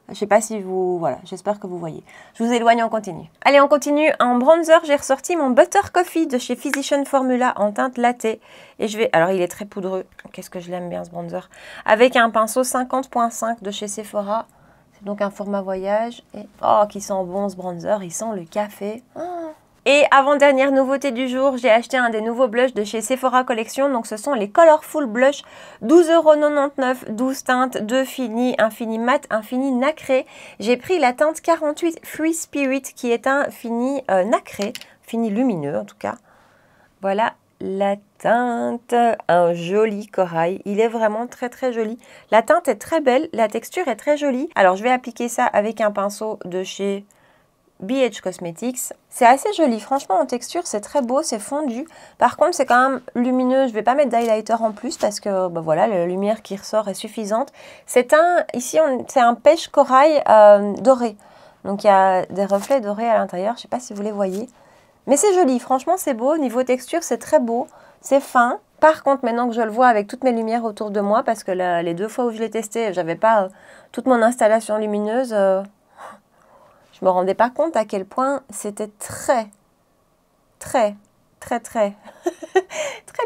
Je sais pas si vous... Voilà, j'espère que vous voyez. Je vous éloigne, on continue. Allez, on continue. En bronzer, j'ai ressorti mon Butter Coffee de chez Physician Formula en teinte latte. Et je vais... Alors, il est très poudreux. Qu'est-ce que je l'aime bien, ce bronzer. Avec un pinceau 50.5 de chez Sephora. C'est donc un format voyage. Et... oh, qui sent bon, ce bronzer. Il sent le café. Oh. Et avant-dernière nouveauté du jour, j'ai acheté un des nouveaux blushs de chez Sephora Collection. Donc ce sont les Colorful Blush, 12,99 €, 12 teintes, 2 finis, un fini mat, un fini nacré. J'ai pris la teinte 48 Free Spirit qui est un fini nacré, fini lumineux en tout cas. Voilà la teinte, un joli corail. Il est vraiment très très joli. La teinte est très belle, la texture est très jolie. Alors je vais appliquer ça avec un pinceau de chez... BH Cosmetics. C'est assez joli, franchement en texture c'est très beau, c'est fondu. Par contre c'est quand même lumineux, je vais pas mettre d'highlighter en plus parce que bah, voilà, la lumière qui ressort est suffisante. C'est c'est un pêche corail doré. Donc il y a des reflets dorés à l'intérieur, je sais pas si vous les voyez. Mais c'est joli, franchement c'est beau, niveau texture c'est très beau, c'est fin. Par contre maintenant que je le vois avec toutes mes lumières autour de moi, parce que les 2 fois où je l'ai testé, j'avais pas toute mon installation lumineuse... je me rendais pas compte à quel point c'était très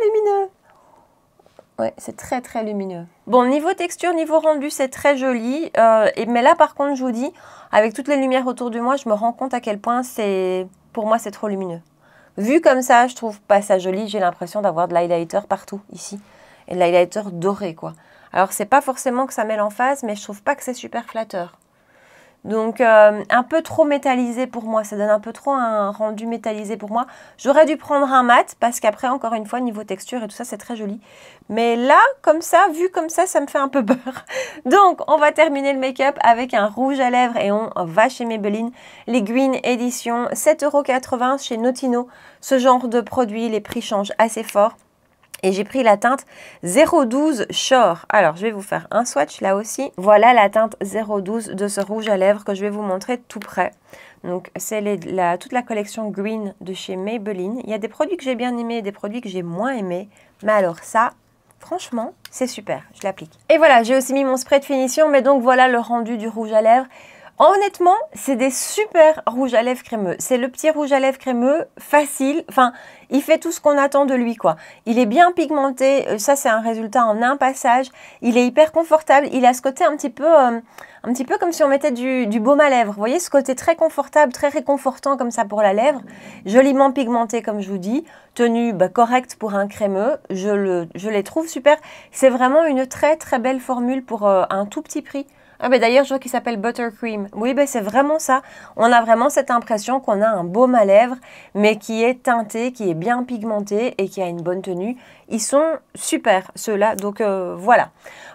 lumineux. Ouais, c'est très lumineux. Bon, niveau texture, niveau rendu, c'est très joli. Mais là, par contre, je vous dis, avec toutes les lumières autour de moi, je me rends compte à quel point pour moi, c'est trop lumineux. Vu comme ça, je trouve pas ça joli. J'ai l'impression d'avoir de l'highlighter partout, ici. Et de l'highlighter doré, quoi. Alors, c'est pas forcément que ça met l'emphase, mais je trouve pas que c'est super flatteur. Donc, un peu trop métallisé pour moi. Ça donne un peu trop un rendu métallisé pour moi. J'aurais dû prendre un mat parce qu'après, encore une fois, niveau texture et tout ça, c'est très joli. Mais là, comme ça, vu comme ça me fait un peu peur. Donc, on va terminer le make-up avec un rouge à lèvres et on va chez Maybelline. Les Green Edition, 7,80 € chez Notino. Ce genre de produit, les prix changent assez fort. Et j'ai pris la teinte 012 Shore. Alors, je vais vous faire un swatch là aussi. Voilà la teinte 012 de ce rouge à lèvres que je vais vous montrer tout près. Donc, c'est toute la collection Green de chez Maybelline. Il y a des produits que j'ai bien aimés et des produits que j'ai moins aimés. Mais alors ça, franchement, c'est super. Je l'applique. Et voilà, j'ai aussi mis mon spray de finition. Mais donc, voilà le rendu du rouge à lèvres. Honnêtement, c'est des super rouges à lèvres crémeux. C'est le petit rouge à lèvres crémeux, facile. Enfin, il fait tout ce qu'on attend de lui, quoi. Il est bien pigmenté. Ça, c'est un résultat en un passage. Il est hyper confortable. Il a ce côté un petit peu comme si on mettait du baume à lèvres. Vous voyez, ce côté très confortable, très réconfortant comme ça pour la lèvre. Joliment pigmenté, comme je vous dis. Tenue correcte pour un crémeux. Je les trouve super. C'est vraiment une très, très belle formule pour un tout petit prix. Ah ben d'ailleurs, je vois qu'il s'appelle Buttercream. Oui, ben c'est vraiment ça. On a vraiment cette impression qu'on a un baume à lèvres, mais qui est teinté, qui est bien pigmenté et qui a une bonne tenue. Ils sont super, ceux-là. Donc voilà.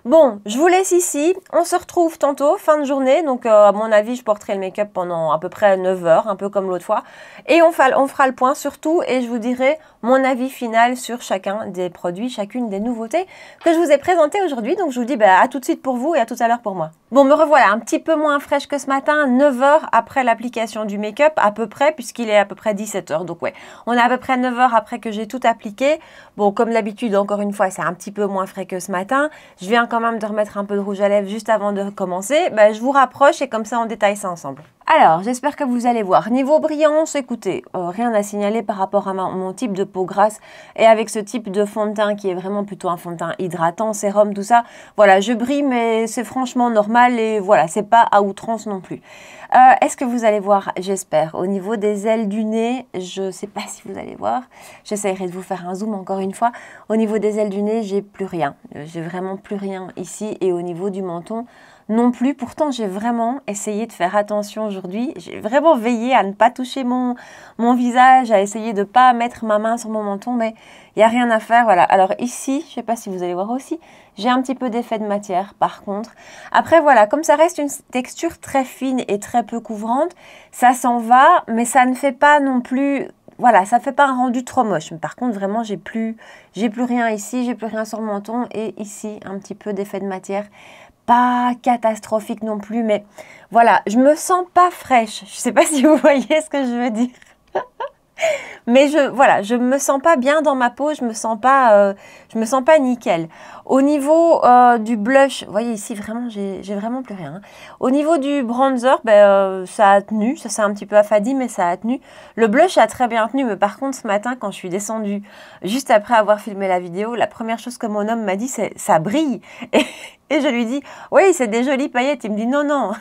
Bon, je vous laisse ici. On se retrouve tantôt, fin de journée. Donc à mon avis, je porterai le make-up pendant à peu près 9 heures, un peu comme l'autre fois. Et on fera le point sur tout et je vous dirai mon avis final sur chacun des produits, chacune des nouveautés que je vous ai présentées aujourd'hui. Donc je vous dis à tout de suite pour vous et à tout à l'heure pour moi. Bon, me revoilà un petit peu moins fraîche que ce matin, 9 heures après l'application du make-up, à peu près, puisqu'il est à peu près 17 heures. Donc ouais, on est à peu près 9 heures après que j'ai tout appliqué. Bon, comme d'habitude, encore une fois, c'est un petit peu moins frais que ce matin. Je viens quand même de remettre un peu de rouge à lèvres juste avant de commencer. Je vous rapproche et comme ça, on détaille ça ensemble. Alors, j'espère que vous allez voir. Niveau brillance, écoutez, rien à signaler par rapport à mon type de peau grasse et avec ce type de fond de teint qui est vraiment plutôt un fond de teint hydratant, sérum, tout ça. Voilà, je brille, mais c'est franchement normal et voilà, c'est pas à outrance non plus. Est-ce que vous allez voir, j'espère, au niveau des ailes du nez, je sais pas si vous allez voir, j'essaierai de vous faire un zoom encore une fois. Au niveau des ailes du nez, j'ai plus rien. J'ai vraiment plus rien ici et au niveau du menton, non plus. Pourtant, j'ai vraiment essayé de faire attention aujourd'hui. J'ai vraiment veillé à ne pas toucher mon visage, à essayer de ne pas mettre ma main sur mon menton, mais il n'y a rien à faire. Voilà. Alors ici, je ne sais pas si vous allez voir aussi, j'ai un petit peu d'effet de matière par contre. Après, voilà, comme ça reste une texture très fine et très peu couvrante, ça s'en va, mais ça ne fait pas non plus... Voilà, ça ne fait pas un rendu trop moche. Mais par contre, vraiment, j'ai plus rien ici, j'ai plus rien sur le menton. Et ici, un petit peu d'effet de matière. Pas catastrophique non plus, mais voilà, je me sens pas fraîche. Je sais pas si vous voyez ce que je veux dire. Mais voilà, je me sens pas bien dans ma peau, je me sens pas nickel. Au niveau du blush, vous voyez ici vraiment, j'ai vraiment plus rien. Hein. Au niveau du bronzer, ça a tenu, ça s'est un petit peu affadi, mais ça a tenu. Le blush a très bien tenu, mais par contre ce matin, quand je suis descendue, juste après avoir filmé la vidéo, la première chose que mon homme m'a dit, c'est ça brille. Et je lui dis, oui, c'est des jolies paillettes. Il me dit, non, non,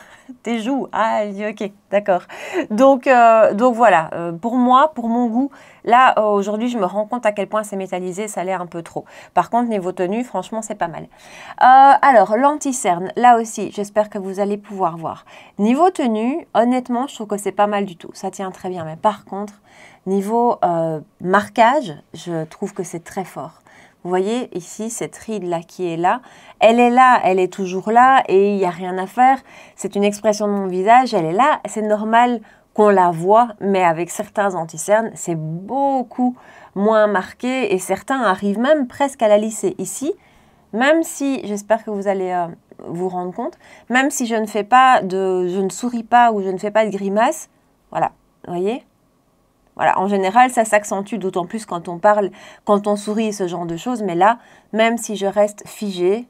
tes joues. Ah, je dis, ok, d'accord. Donc voilà, pour moi, pour mon goût, là, aujourd'hui, je me rends compte à quel point c'est métallisé, ça a l'air un peu trop. Par contre, niveau tenue, franchement, c'est pas mal. Alors, l'anti-cerne, là aussi, j'espère que vous allez pouvoir voir. Niveau tenue, honnêtement, je trouve que c'est pas mal du tout. Ça tient très bien. Mais par contre, niveau marquage, je trouve que c'est très fort. Vous voyez ici, cette ride-là qui est là, elle est toujours là et il n'y a rien à faire. C'est une expression de mon visage, elle est là. C'est normal qu'on la voit, mais avec certains anti-cernes, c'est beaucoup moins marqué et certains arrivent même presque à la lisser. Ici, même si, j'espère que vous allez vous rendre compte, même si je ne souris pas ou je ne fais pas de grimace, voilà, vous voyez ? Voilà, en général, ça s'accentue d'autant plus quand on parle, quand on sourit, ce genre de choses. Mais là, même si je reste figée,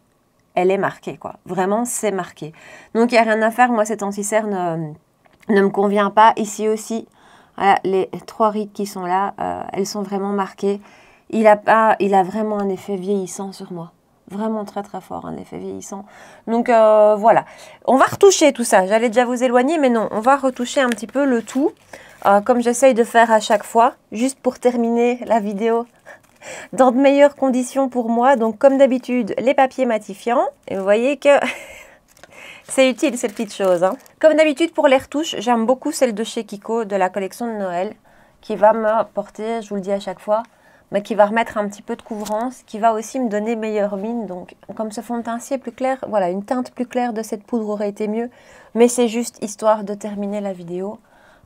elle est marquée, quoi. Vraiment, c'est marqué. Donc, il n'y a rien à faire. Moi, cet anti-cerne ne me convient pas. Ici aussi, voilà, les 3 rides qui sont là, elles sont vraiment marquées. Il a vraiment un effet vieillissant sur moi. Vraiment très très fort, un effet vieillissant. Donc voilà, on va retoucher tout ça. J'allais déjà vous éloigner, mais non, on va retoucher un petit peu le tout. Comme j'essaye de faire à chaque fois, juste pour terminer la vidéo dans de meilleures conditions pour moi. Donc comme d'habitude, les papiers matifiants. Et vous voyez que c'est utile ces petites choses. Hein. Comme d'habitude pour les retouches, j'aime beaucoup celle de chez Kiko, de la collection de Noël, qui va me porter, je vous le dis à chaque fois, mais qui va remettre un petit peu de couvrance, qui va aussi me donner meilleure mine. Donc comme ce fond de teint-ci est plus clair, voilà, une teinte plus claire de cette poudre aurait été mieux. Mais c'est juste histoire de terminer la vidéo.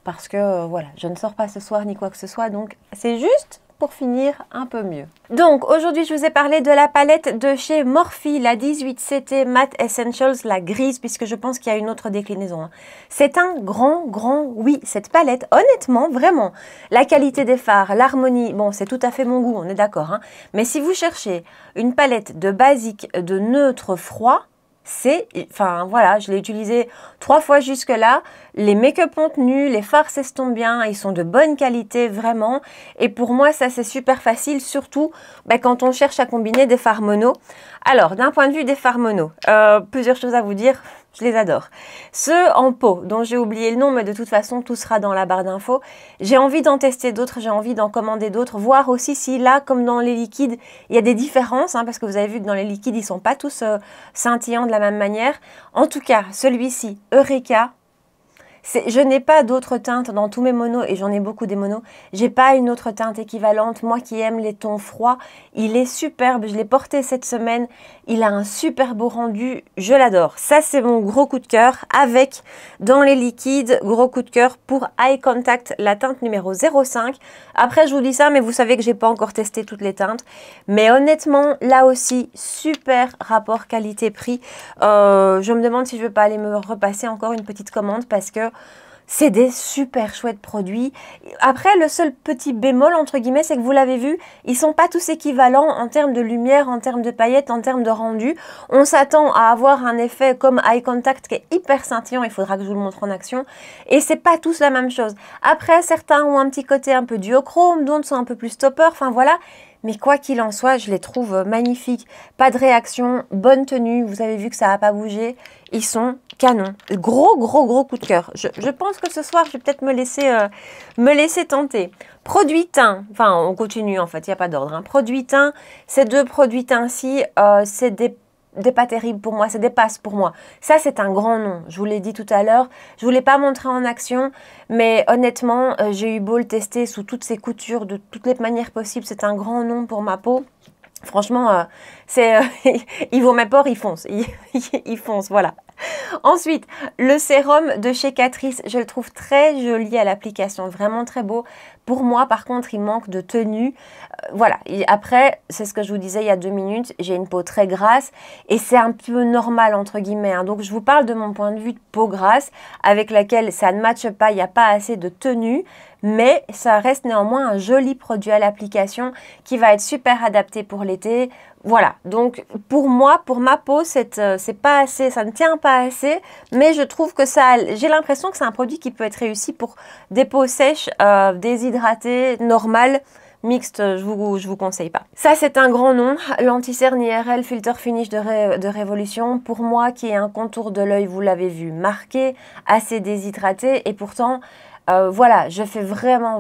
Parce que, voilà, je ne sors pas ce soir ni quoi que ce soit, donc c'est juste pour finir un peu mieux. Donc, aujourd'hui, je vous ai parlé de la palette de chez Morphe, la 18CT Matte Essentials, la grise, puisque je pense qu'il y a une autre déclinaison. Hein. C'est un grand oui, cette palette, honnêtement, vraiment, la qualité des fards, l'harmonie, bon, c'est tout à fait mon goût, on est d'accord. Hein. Mais si vous cherchez une palette de basique, de neutre froid, enfin voilà, je l'ai utilisé 3 fois jusque là, les make-up ont tenu, les fards s'estompent bien, ils sont de bonne qualité vraiment et pour moi ça c'est super facile, surtout quand on cherche à combiner des fards mono. Alors d'un point de vue des fards mono, plusieurs choses à vous dire. Je les adore. Ceux en pot, dont j'ai oublié le nom, mais de toute façon, tout sera dans la barre d'infos. J'ai envie d'en tester d'autres, j'ai envie d'en commander d'autres, voir aussi si là, comme dans les liquides, il y a des différences, hein, parce que vous avez vu que dans les liquides, ils ne sont pas tous scintillants de la même manière. En tout cas, celui-ci, Eureka, je n'ai pas d'autres teintes dans tous mes monos, et j'en ai beaucoup des monos. J'ai pas une autre teinte équivalente. Moi qui aime les tons froids, il est superbe. Je l'ai porté cette semaine. Il a un super beau rendu. Je l'adore. Ça, c'est mon gros coup de cœur. Avec, dans les liquides, gros coup de cœur pour Eye Contact, la teinte numéro 05. Après, je vous dis ça, mais vous savez que j'ai pas encore testé toutes les teintes. Mais honnêtement, là aussi, super rapport qualité-prix. Je me demande si je veux pas aller me repasser encore une petite commande parce que c'est des super chouettes produits. Après, le seul petit bémol, entre guillemets, c'est que vous l'avez vu, ils sont pas tous équivalents en termes de lumière, en termes de paillettes, en termes de rendu. On s'attend à avoir un effet comme Eye Contact qui est hyper scintillant, il faudra que je vous le montre en action. Et c'est pas tous la même chose. Après, certains ont un petit côté un peu duochrome, d'autres sont un peu plus stopper, enfin voilà. Mais quoi qu'il en soit, je les trouve magnifiques. Pas de réaction, bonne tenue. Vous avez vu que ça n'a pas bougé. Ils sont canons. Gros coup de cœur. Je pense que ce soir, je vais peut-être me laisser tenter. Produit teint. Enfin, on continue en fait, il n'y a pas d'ordre. Hein. Produit teint, ces deux produits teints-ci, c'est des pas terribles pour moi, c'est des passes pour moi. Ça, c'est un grand nom. Je vous l'ai dit tout à l'heure. Je ne vous l'ai pas montré en action, mais honnêtement, j'ai eu beau le tester sous toutes ses coutures, de toutes les manières possibles. C'est un grand nom pour ma peau. Franchement, il vaut mes pores, il fonce. Il fonce, voilà. Ensuite, le sérum de chez Catrice, je le trouve très joli à l'application, vraiment très beau. Pour moi, par contre, il manque de tenue. Voilà, et après, c'est ce que je vous disais il y a 2 minutes, j'ai une peau très grasse et c'est un peu normal, entre guillemets. Hein. Donc, je vous parle de mon point de vue de peau grasse avec laquelle ça ne matche pas, il n'y a pas assez de tenue. Mais ça reste néanmoins un joli produit à l'application qui va être super adapté pour l'été. Voilà, donc pour moi, pour ma peau, c'est pas assez, ça ne tient pas assez, mais je trouve que j'ai l'impression que c'est un produit qui peut être réussi pour des peaux sèches, déshydratées, normales. Mixte, je vous conseille pas. Ça, c'est un grand nom, l'anti-cerne IRL Filter Finish de Révolution. Pour moi, qui est un contour de l'œil, vous l'avez vu, marqué, assez déshydraté, et pourtant, voilà, je fais vraiment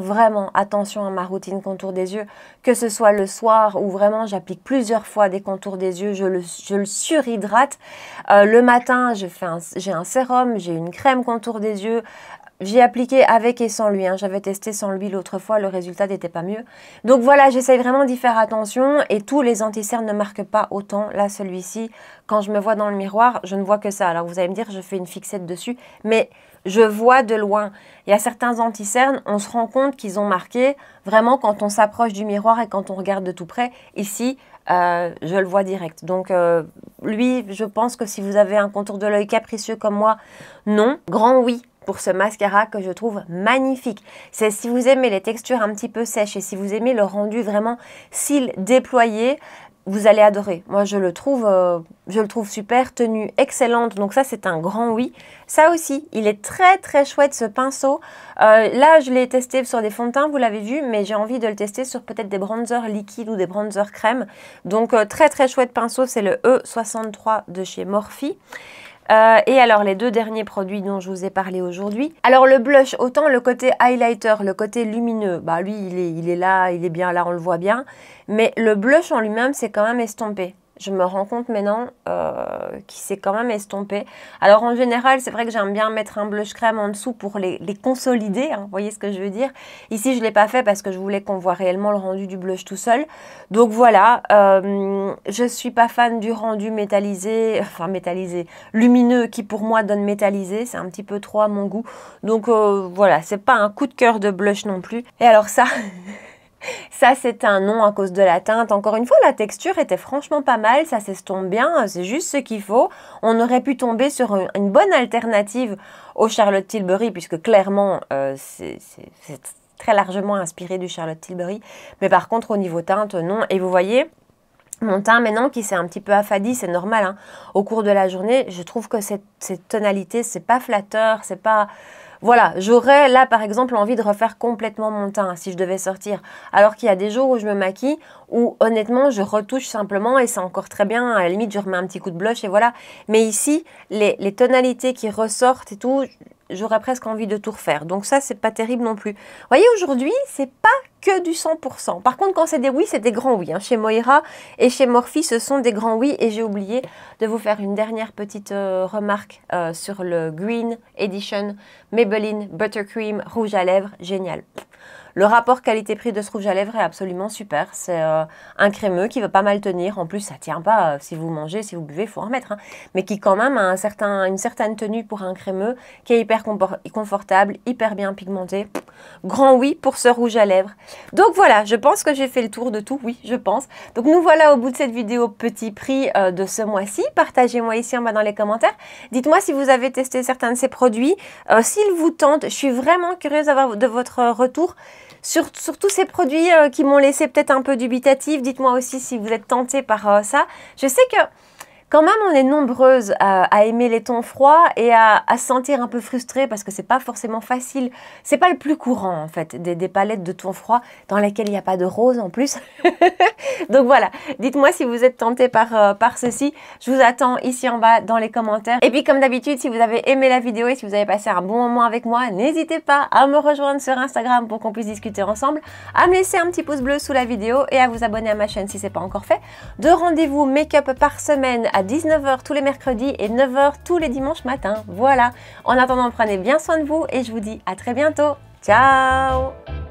attention à ma routine contour des yeux, que ce soit le soir où vraiment j'applique plusieurs fois des contours des yeux, je le surhydrate. Le matin, j'ai un sérum, j'ai une crème contour des yeux. J'ai appliqué avec et sans lui, hein. J'avais testé sans lui l'autre fois, le résultat n'était pas mieux. Donc voilà, j'essaye vraiment d'y faire attention et tous les anti-cernes ne marquent pas autant. Là, celui-ci, quand je me vois dans le miroir, je ne vois que ça. Alors vous allez me dire, je fais une fixette dessus, mais je vois de loin. Il y a certains anti-cernes, on se rend compte qu'ils ont marqué vraiment quand on s'approche du miroir et quand on regarde de tout près. Ici, je le vois direct. Donc lui, je pense que si vous avez un contour de l'œil capricieux comme moi, non. Grand oui pour ce mascara que je trouve magnifique. C'est si vous aimez les textures un petit peu sèches et si vous aimez le rendu vraiment cils déployés, vous allez adorer. Moi, je le trouve super, tenue excellente. Donc ça, c'est un grand oui. Ça aussi, il est très chouette ce pinceau. Là, je l'ai testé sur des fonds de teint, vous l'avez vu, mais j'ai envie de le tester sur peut-être des bronzers liquides ou des bronzers crème. Donc très chouette pinceau, c'est le E63 de chez Morphe. Et alors les deux derniers produits dont je vous ai parlé aujourd'hui. Alors le blush, autant le côté highlighter, le côté lumineux, bah lui il est là, il est bien là, on le voit bien. Mais le blush en lui-même c'est quand même estompé. Je me rends compte maintenant qu'il s'est quand même estompé. Alors en général, c'est vrai que j'aime bien mettre un blush crème en dessous pour les consolider. Hein, vous voyez ce que je veux dire? Ici, je ne l'ai pas fait parce que je voulais qu'on voit réellement le rendu du blush tout seul. Donc voilà, je ne suis pas fan du rendu métallisé, enfin métallisé, lumineux qui pour moi donne métallisé. C'est un petit peu trop à mon goût. Donc voilà, c'est pas un coup de cœur de blush non plus. Et alors ça... Ça, c'est un non à cause de la teinte. Encore une fois, la texture était franchement pas mal. Ça s'estompe bien. C'est juste ce qu'il faut. On aurait pu tomber sur une bonne alternative au Charlotte Tilbury, puisque clairement, c'est très largement inspiré du Charlotte Tilbury. Mais par contre, au niveau teinte, non. Et vous voyez... Mon teint maintenant qui s'est un petit peu affadi, c'est normal. Hein. Au cours de la journée, je trouve que cette tonalité, c'est pas flatteur, c'est pas... Voilà, j'aurais là par exemple envie de refaire complètement mon teint si je devais sortir. Alors qu'il y a des jours où je me maquille, où honnêtement je retouche simplement et c'est encore très bien. À la limite, je remets un petit coup de blush et voilà. Mais ici, les tonalités qui ressortent et tout, j'aurais presque envie de tout refaire. Donc ça, c'est pas terrible non plus. Vous voyez, aujourd'hui, c'est pas que du 100%. Par contre, quand c'est des oui, c'est des grands oui. Hein. Chez Moira et chez Morphe, ce sont des grands oui. Et j'ai oublié de vous faire une dernière petite remarque sur le Green Edition Maybelline Buttercream Rouge à lèvres. Génial. Le rapport qualité-prix de ce rouge à lèvres est absolument super. C'est un crémeux qui va pas mal tenir. En plus, ça tient pas. Si vous mangez, si vous buvez, il faut en remettre. Hein. Mais qui quand même a une certaine tenue pour un crémeux, qui est hyper confortable, hyper bien pigmenté. Grand oui pour ce rouge à lèvres. Donc voilà, je pense que j'ai fait le tour de tout. Oui, je pense. Donc nous voilà au bout de cette vidéo petit prix de ce mois-ci. Partagez-moi ici en bas dans les commentaires. Dites-moi si vous avez testé certains de ces produits. S'ils vous tentent, je suis vraiment curieuse d'avoir de votre retour. Sur tous ces produits qui m'ont laissé peut-être un peu dubitatif, dites-moi aussi si vous êtes tentés par ça. Je sais que quand même on est nombreuses à aimer les tons froids et à se sentir un peu frustrée parce que c'est pas forcément facile. C'est pas le plus courant en fait des palettes de tons froids dans lesquelles il n'y a pas de rose en plus. Donc voilà, dites-moi si vous êtes tentés par ceci. Je vous attends ici en bas dans les commentaires. Et puis comme d'habitude, si vous avez aimé la vidéo et si vous avez passé un bon moment avec moi, n'hésitez pas à me rejoindre sur Instagram pour qu'on puisse discuter ensemble, à me laisser un petit pouce bleu sous la vidéo et à vous abonner à ma chaîne si ce n'est pas encore fait. 2 rendez-vous make-up par semaine à 19h tous les mercredis et 9h tous les dimanches matin. Voilà. En attendant, prenez bien soin de vous et je vous dis à très bientôt. Ciao!